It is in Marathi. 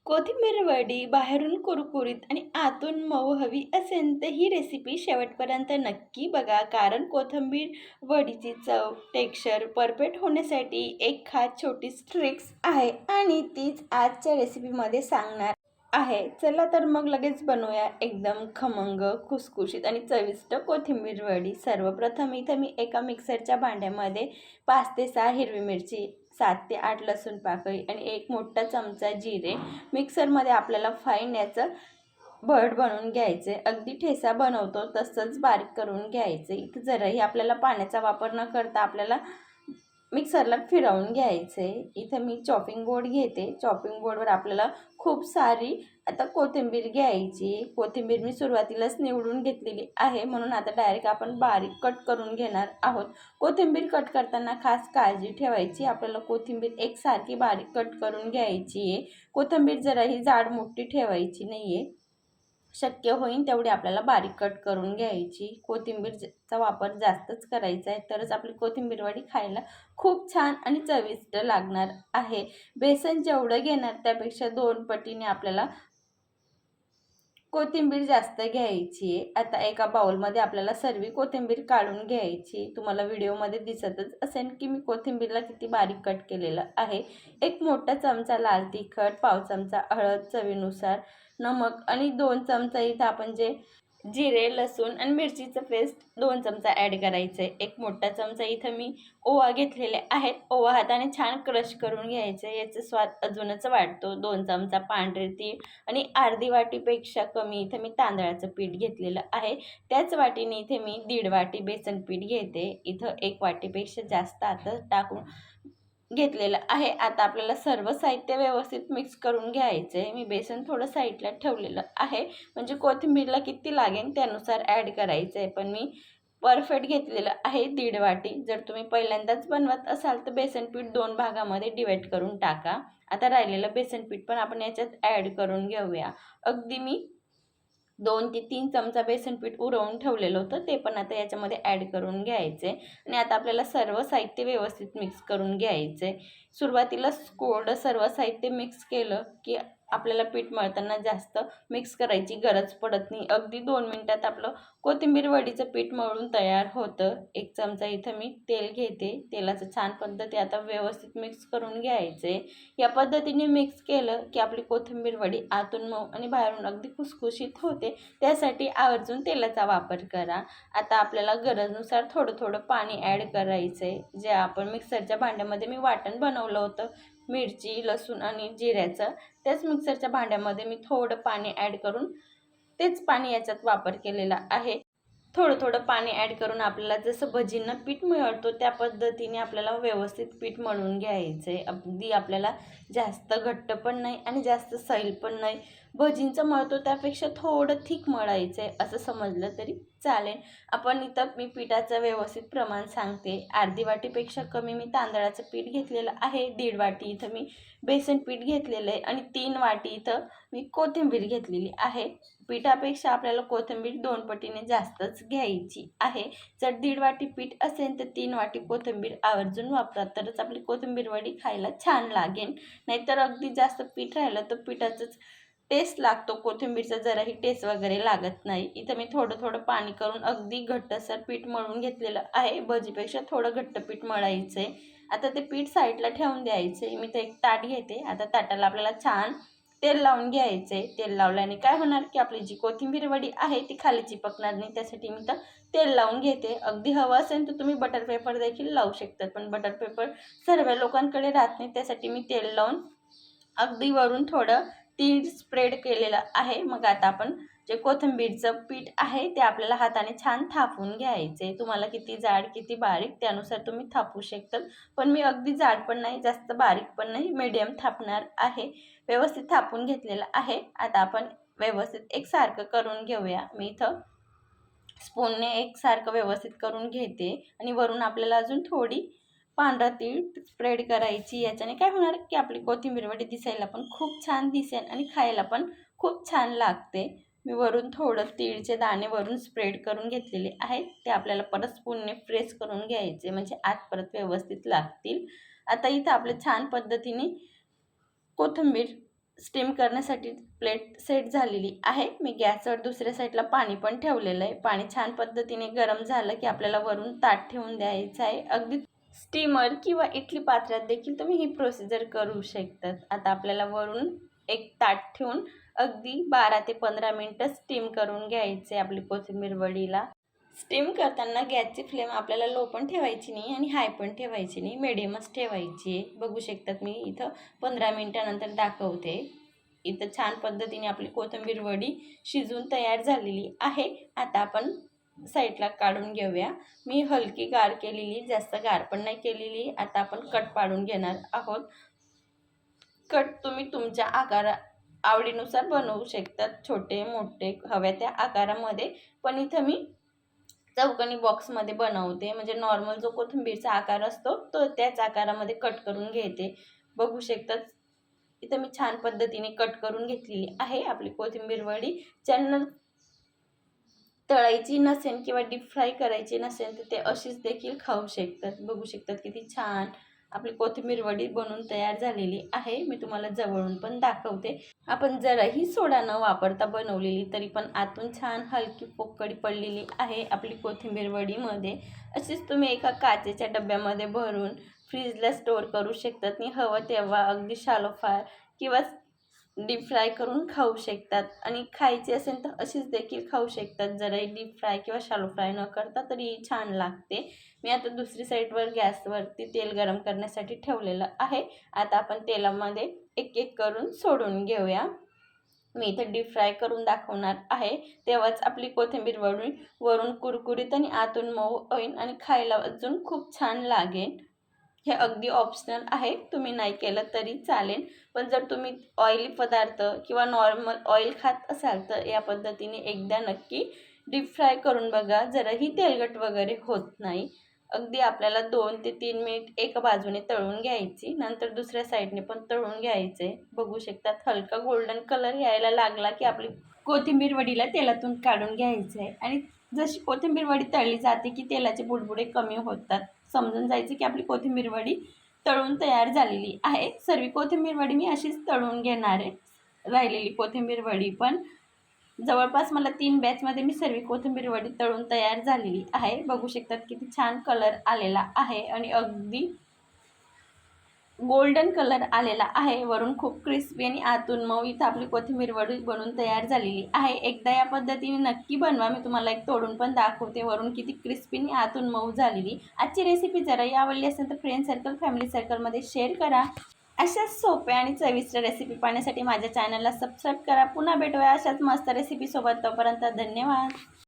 कोथिंबीर वडी बाहेरून कुरकुरीत आणि आतून मऊ हवी असेल तर ही रेसिपी शेवटपर्यंत नक्की बघा. कारण कोथिंबीर वडीची चव, टेक्स्चर परफेक्ट होण्यासाठी एक खास छोटी ट्रिक्स आहे आणि तीच आजच्या रेसिपीमध्ये सांगणार आहे. चला तर मग लगेच बनवूया एकदम खमंग, खुसखुशीत आणि चविष्ट कोथिंबीर वडी. सर्वप्रथम इथं मी एका मिक्सरच्या भांड्यामध्ये 5 ते 6 हिरवी मिरची, 7 ते 8 लसूण पाकळी आणि एक मोठा चमचा जिरे मिक्सरमध्ये आपल्याला फाईन याचं भरड बनवून घ्यायचे. अगदी ठेचा बनवतो तसंच बारीक करून घ्यायचे. इथं जराही आपल्याला पाण्याचा वापर न करता आपल्याला मिक्सरला फिरवून घ्यायचे. इथं मी चॉपिंग बोर्ड घेते. चॉपिंग बोर्डवर आपल्याला खूप सारी आता कोथिंबीर घ्यायची. कोथिंबीर मी सुरुवातीलाच निवडून घेतलेली आहे, म्हणून आता डायरेक्ट आपण बारीक कट करून घेणार आहोत. कोथिंबीर कट करताना खास काळजी ठेवायची. आपल्याला कोथिंबीर एकसारखी बारीक कट करून घ्यायची आहे. कोथिंबीर जराही जाड मोठी ठेवायची नाही आहे. शक्य होईल तेवढी आपल्याला बारीक कट करून घ्यायची. कोथिंबीरचा वापर जास्तच करायचा आहे, तरच आपली कोथिंबीर वडी खायला खूप छान आणि चविष्ट लागणार आहे. बेसन जेवढं घेणार त्यापेक्षा 2 पटीने आपल्याला कोथिंबीर जास्त घ्यायची आहे. आता एका बाउलमध्ये आपल्याला सर्व कोथिंबीर काढून घ्यायची. तुम्हाला व्हिडिओमध्ये दिसतच असेल की मी कोथिंबीरला किती बारीक कट केलेलं आहे. एक मोठा चमचा लाल तिखट, पाव चमचा हळद, चवीनुसार नमक आणि 2 चमचा इथं आपण जे जिरे, लसूण आणि मिरचीचं पेस्ट 2 चमचा ॲड करायचं आहे. एक मोठा चमचा इथं मी ओवा घेतलेले आहेत. ओवा हाताने छान क्रश करून घ्यायचं आहे. याचा स्वाद अजूनच वाढतो. 2 चमचा पांढरे तीळ आणि अर्धी वाटीपेक्षा कमी इथं मी तांदळाचं पीठ घेतलेलं आहे. त्याच वाटीने इथे मी 1.5 वाटी बेसन पीठ घेते. इथं 1 वाटीपेक्षा जास्त आता टाकून घेतलेलं आहे. आता आपल्याला सर्व साहित्य व्यवस्थित मिक्स करून घ्यायचं आहे. मी बेसन थोडं साईडला ठेवलेलं आहे, म्हणजे कोथिंबीरला किती लागेल त्यानुसार ॲड करायचं आहे. पण मी परफेक्ट घेतलेलं आहे 1.5 वाटी. जर तुम्ही पहिल्यांदाच बनवत असाल तर बेसन पीठ 2 भागामध्ये डिवाईड करून टाका. आता राहिलेलं बेसन पीठ पण आपण याच्यात ॲड करून घेऊया. अगदी मी 2 ते 3 चमचा बेसन पीठ उरवून ठेवलेलं होतं, ते पण आता याच्यामध्ये ॲड करून घ्यायचे आणि आता आपल्याला सर्व साहित्य व्यवस्थित मिक्स करून घ्यायचे. सुरुवातीलाच कोरडं सर्व साहित्य मिक्स केलं की आपल्याला पीठ मळताना जास्त मिक्स करायची गरज पडत नाही. अगदी 2 मिनिटात आपलं कोथिंबीर वडीचं पीठ मळून तयार होतं. 1 चमचा इथं मी तेल घेते. तेलाचं छान पद्धती आता व्यवस्थित मिक्स करून घ्यायचे. या पद्धतीने मिक्स केलं की आपली कोथिंबीर वडी आतून मऊ आणि बाहेरून अगदी खुसखुशीत होते. त्यासाठी आवर्जून तेलाचा वापर करा. आता आपल्याला गरजेनुसार थोडं थोडं पाणी ॲड करायचं आहे. जे आपण मिक्सरच्या भांड्यामध्ये मी वाटण बनवलं होतं मिरची, लसूण आणि जिऱ्याचं, त्याच मिक्सरच्या भांड्यामध्ये मी थोडं पाणी ॲड करून तेच पाणी याच्यात वापर केलेला आहे. थोडं थोडं पाणी ॲड करून आपल्याला जसं भजींना पीठ मळतो त्या पद्धतीने आपल्याला व्यवस्थित पीठ मळून घ्यायचं आहे. अगदी आपल्याला जास्त घट्ट पण नाही आणि जास्त सैल पण नाही. भजींचं मळतो त्यापेक्षा थोडं थिक मळायचं आहे असं समजलं तरी चालेल. आपण इथं मी पिठाचं व्यवस्थित प्रमाण सांगते. अर्धी वाटीपेक्षा कमी मी तांदळाचं पीठ घेतलेलं आहे. 1.5 वाटी इथं मी बेसन पीठ घेतलेलं आहे आणि 3 वाटी इथं मी कोथिंबीर घेतलेली आहे. पिठापेक्षा आपल्याला कोथिंबीर 2 पटीने जास्तच घ्यायची आहे. जर 1.5 वाटी पीठ असेल तर 3 वाटी कोथिंबीर आवर्जून वापरा, तरच आपली कोथिंबीर वडी खायला छान लागेल. नाहीतर अगदी जास्त पीठ राहिलं तर पिठाचंच टेस्ट लागतो, कोथिंबीरचा जराही टेस्ट वगैरे लागत नाही. इथं मी थोडं थोडं पाणी करून अगदी घट्टसर पीठ मळून घेतलेलं आहे. भजीपेक्षा थोडं घट्ट पीठ मळायचं आहे. आता ते पीठ साईडला ठेवून द्यायचं आहे. मी तर एक ताट घेते. आता ताटाला आपल्याला छान तेल लावून घ्यायचे. तेल लावल्याने काय होणार की आपली जी कोथिंबीर वडी आहे ती खाली चिपकणार नाही. त्यासाठी मी तर तेल लावून घेते. अगदी हवं असेल तर तुम्ही बटर पेपर देखील लावू शकतात, पण बटर पेपर सर्व लोकांकडे राहत नाही. त्यासाठी मी तेल लावून अगदी वरून थोडं तीळ स्प्रेड केलेलं आहे. मग आता आपण जे कोथिंबीरचं पीठ आहे ते आपल्याला हाताने छान थापून घ्यायचे. तुम्हाला किती जाड किती बारीक त्यानुसार तुम्ही थापू शकतात, पण मी अगदी जाड पण नाही जास्त बारीक पण नाही, मीडियम थापणार आहे. व्यवस्थित थापून घेतलेलं आहे. आता आपण व्यवस्थित एकसारखं करून घेऊया. मी इथं स्पूनने एकसारखं व्यवस्थित करून घेते आणि वरून आपल्याला अजून थोडी पांढरा तीळ स्प्रेड करायची. याच्याने काय होणार की आपली कोथिंबीर वडी दिसायला पण खूप छान दिसेल आणि खायला पण खूप छान लागते. मी वरून थोडं तीळचे दाणे वरून स्प्रेड करून घेतलेले आहेत. ते आपल्याला परत स्पूनने प्रेस करून घ्यायचे, म्हणजे आत परत व्यवस्थित लागतील. आता इथं आपले छान पद्धतीने कोथिंबीर स्टीम करण्यासाठी प्लेट सेट झालेली आहे. मी गॅसवर दुसऱ्या साईडला पाणी पण ठेवलेलं आहे. पाणी छान पद्धतीने गरम झालं की आपल्याला वरून ताट ठेवून द्यायचं आहे. अगदी स्टीमर किंवा इडली पात्रात देखील तुम्ही ही प्रोसिजर करू शकतात. आता आपल्याला वरून एक ताट ठेवून अगदी 12 ते 15 मिनटं स्टीम करून घ्यायचे आपली कोथिंबीर वडीला. स्टीम करताना गॅसची फ्लेम आपल्याला लो पण ठेवायची नाही आणि हाय पण ठेवायची नाही, मिडियमच ठेवायची आहे. बघू शकतात मी इथं 15 मिनटानंतर दाखवते. इथं छान पद्धतीने आपली कोथिंबीर वडी शिजून तयार झालेली आहे. आता आपण साईडला काढून घेऊया. मी हलकी गार केलेली, जास्त गार पण नाही केलेली. आता आपण कट पाडून घेणार आहोत. कट तुम्ही तुमच्या आवडीनुसार बनवू शकतात, छोटे मोठे हव्या त्या आकारामध्ये. पण इथं मी चौकोनी बॉक्समध्ये बनवते, म्हणजे नॉर्मल जो कोथिंबीरचा आकार असतो तो त्याच आकारामध्ये कट करून घेते. बघू शकतात इथं मी छान पद्धतीने कट करून घेतलेली आहे आपली कोथिंबीर वडी. ज्यांना तळायची नसेल किंवा डीप फ्राय करायची नसेल तर ते अशीच देखील खाऊ शकतात. बघू शकतात किती छान आपली कोथिंबीर वडी बनवून तयार झालेली आहे. मी तुम्हाला जवळून पण दाखवते. आपण जराही सोडा न वापरता बनवलेली तरी पण आतून छान हलकी पोकळी पडलेली आहे आपली कोथिंबीर वडीमध्ये. अशीच तुम्ही एका काचेच्या डब्यामध्ये भरून फ्रीजला स्टोअर करू शकतात आणि हवं तेव्हा अगदी शॅलो फ्राय किंवा डीप फ्राय करून खाऊ शकतात. आणि खायची असेल तर अशीच देखील खाऊ शकतात, जराही डीप फ्राय किंवा शॅलो फ्राय न करता तरी छान लागते. मी आता दुसरी साईडवर गॅसवरती तेल गरम करण्यासाठी ठेवलेलं आहे. आता आपण तेलामध्ये एक एक करून सोडून घेऊया. मी इथे डीप फ्राय करून दाखवणार आहे, तेव्हाच आपली कोथिंबीर वरून कुरकुरीत आणि आतून मऊ होईल आणि खायला अजून खूप छान लागेल. हे अगदी ऑप्शनल आहे, तुम्ही नाही केलं तरी चालेल. पण जर तुम्ही ऑइली पदार्थ किंवा नॉर्मल ऑइल खात असाल तर या पद्धतीने एकदा नक्की डीप फ्राय करून बघा. जराही तेलकट वगैरे होत नाही. अगदी आपल्याला 2 ते 3 मिनिट एका बाजूने तळून घ्यायची, नंतर दुसऱ्या साईडने पण तळून घ्यायचे. बघू शकतात हलका गोल्डन कलर यायला लागला की आपली कोथिंबीर वडीला तेलातून काढून घ्यायचं आहे. आणि जशी कोथिंबीर वडी तळली जाते की तेलाचे बुडबुडे कमी होतात, समजून जायचं की आपली कोथिंबीर वडी तळून तयार झालेली आहे. सर्व कोथिंबीर वडी मी अशीच तळून घेणार आहे. राहिलेली कोथिंबीर वडी पण जवळपास मला 3 बॅचमध्ये मी सर्व कोथिंबीर वडी तळून तयार झालेली आहे. बघू शकतात किती छान कलर आलेला आहे आणि अगदी गोल्डन कलर आलेला आहे. वरून खूप क्रिस्पी आणि आतून मऊ इथं आपली कोथिंबीर वडी बनवून तयार झालेली आहे. एकदा या पद्धतीने नक्की बनवा. मी तुम्हाला एक तोडून पण दाखवते वरून किती क्रिस्पी आणि आतून मऊ झालेली. आजची रेसिपी जराही आवडली असेल तर फ्रेंड सर्कल, फॅमिली सर्कलमध्ये शेअर करा. अशाच सोप्या आणि चविष्ट रेसिपी पाहण्यासाठी माझ्या चॅनलला सबस्क्राईब करा. पुन्हा भेटूया अशाच मस्त रेसिपीसोबत. तोपर्यंत धन्यवाद.